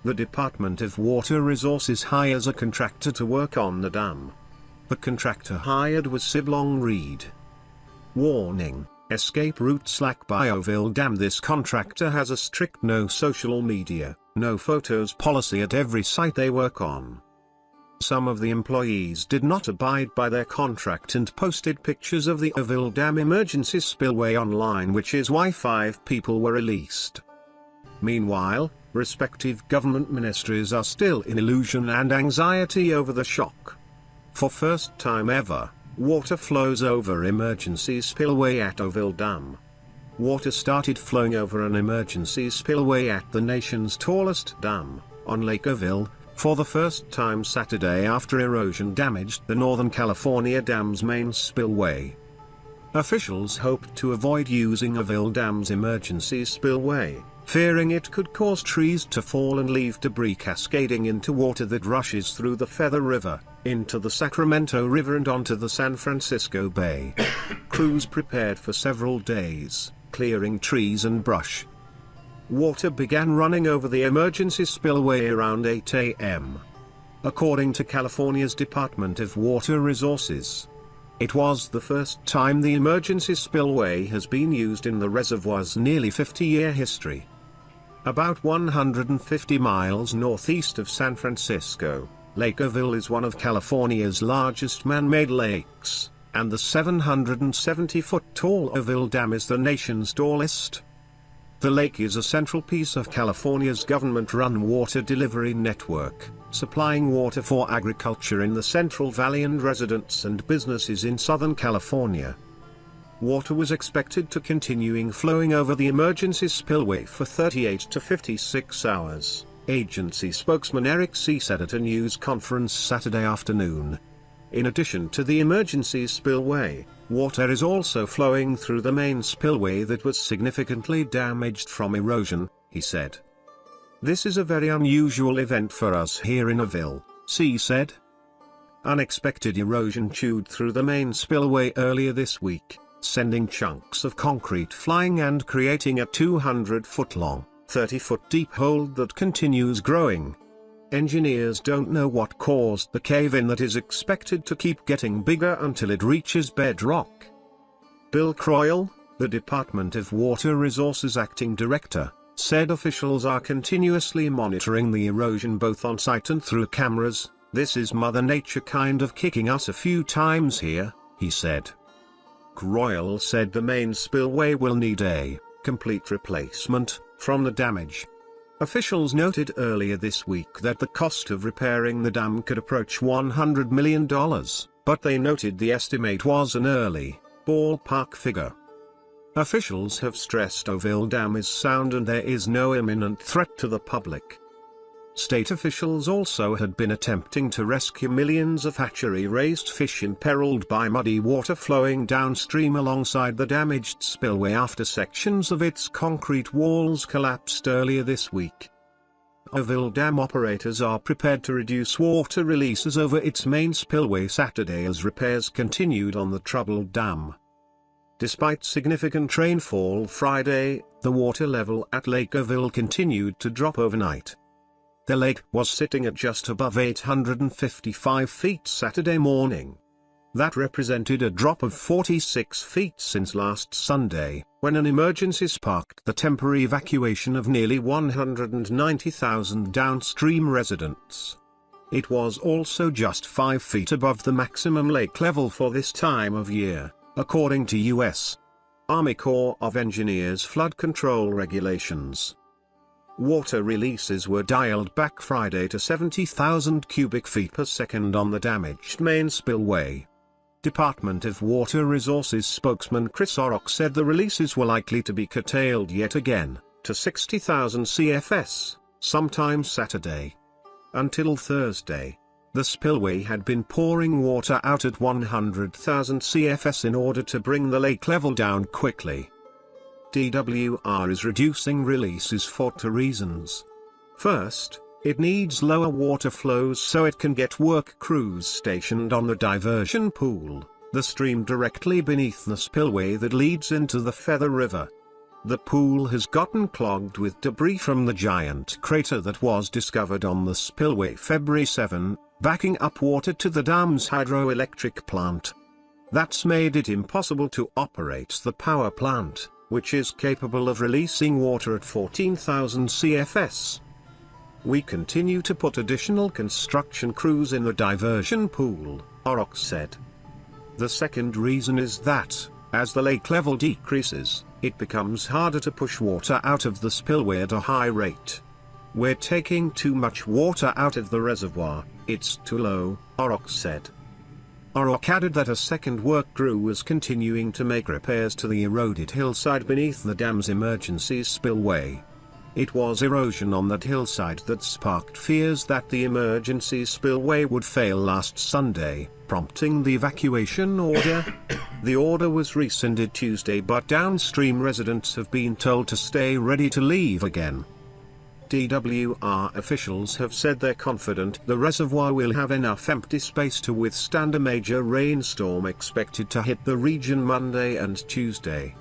The Department of Water Resources hires a contractor to work on the dam. The contractor hired was Siblong Reed. Warning: escape route slack by Oroville Dam. This contractor has a strict no social media, no photos policy at every site they work on. Some of the employees did not abide by their contract and posted pictures of the Oroville Dam emergency spillway online, which is why 5 people were released. Meanwhile, respective government ministries are still in illusion and anxiety over the shock. For first time ever, water flows over emergency spillway at Oroville Dam. Water started flowing over an emergency spillway at the nation's tallest dam, on Lake Oroville, for the first time Saturday after erosion damaged the Northern California Dam's main spillway. Officials hoped to avoid using Oroville Dam's emergency spillway, fearing it could cause trees to fall and leave debris cascading into water that rushes through the Feather River, into the Sacramento River and onto the San Francisco Bay. Crews prepared for several days, clearing trees and brush. Water began running over the emergency spillway around 8 a.m. According to California's Department of Water Resources, it was the first time the emergency spillway has been used in the reservoir's nearly 50-year history. About 150 miles northeast of San Francisco, Lake Oroville is one of California's largest man-made lakes, and the 770-foot-tall Oroville Dam is the nation's tallest. The lake is a central piece of California's government-run water delivery network, supplying water for agriculture in the Central Valley and residents and businesses in Southern California. Water was expected to continue flowing over the emergency spillway for 38 to 56 hours, agency spokesman Eric C. said at a news conference Saturday afternoon. In addition to the emergency spillway, water is also flowing through the main spillway that was significantly damaged from erosion, he said. This is a very unusual event for us here in Oroville, C said. Unexpected erosion chewed through the main spillway earlier this week, sending chunks of concrete flying and creating a 200-foot-long, 30-foot-deep hole that continues growing. Engineers don't know what caused the cave-in that is expected to keep getting bigger until it reaches bedrock. Bill Croyle, the Department of Water Resources acting director, said officials are continuously monitoring the erosion both on site and through cameras. This is Mother Nature kind of kicking us a few times here, he said. Croyle said the main spillway will need a complete replacement from the damage. Officials noted earlier this week that the cost of repairing the dam could approach $100 million, but they noted the estimate was an early, ballpark figure. Officials have stressed Oroville Dam is sound and there is no imminent threat to the public. State officials also had been attempting to rescue millions of hatchery-raised fish imperiled by muddy water flowing downstream alongside the damaged spillway after sections of its concrete walls collapsed earlier this week. Oroville Dam operators are prepared to reduce water releases over its main spillway Saturday as repairs continued on the troubled dam. Despite significant rainfall Friday, the water level at Lake Oroville continued to drop overnight. The lake was sitting at just above 855 feet Saturday morning. That represented a drop of 46 feet since last Sunday, when an emergency sparked the temporary evacuation of nearly 190,000 downstream residents. It was also just 5 feet above the maximum lake level for this time of year, according to U.S. Army Corps of Engineers flood control regulations. Water releases were dialed back Friday to 70,000 cubic feet per second on the damaged main spillway. Department of Water Resources spokesman Chris Orrock said the releases were likely to be curtailed yet again, to 60,000 CFS, sometime Saturday. Until Thursday, the spillway had been pouring water out at 100,000 CFS in order to bring the lake level down quickly. DWR is reducing releases for 2 reasons. First, it needs lower water flows so it can get work crews stationed on the diversion pool, the stream directly beneath the spillway that leads into the Feather River. The pool has gotten clogged with debris from the giant crater that was discovered on the spillway February 7, backing up water to the dam's hydroelectric plant. That's made it impossible to operate the power plant, which is capable of releasing water at 14,000 CFS. We continue to put additional construction crews in the diversion pool, Oroville said. The second reason is that, as the lake level decreases, it becomes harder to push water out of the spillway at a high rate. We're taking too much water out of the reservoir, it's too low, Oroville said. Oroville added that a second work crew was continuing to make repairs to the eroded hillside beneath the dam's emergency spillway. It was erosion on that hillside that sparked fears that the emergency spillway would fail last Sunday, prompting the evacuation order. The order was rescinded Tuesday, but downstream residents have been told to stay ready to leave again. DWR officials have said they're confident the reservoir will have enough empty space to withstand a major rainstorm expected to hit the region Monday and Tuesday.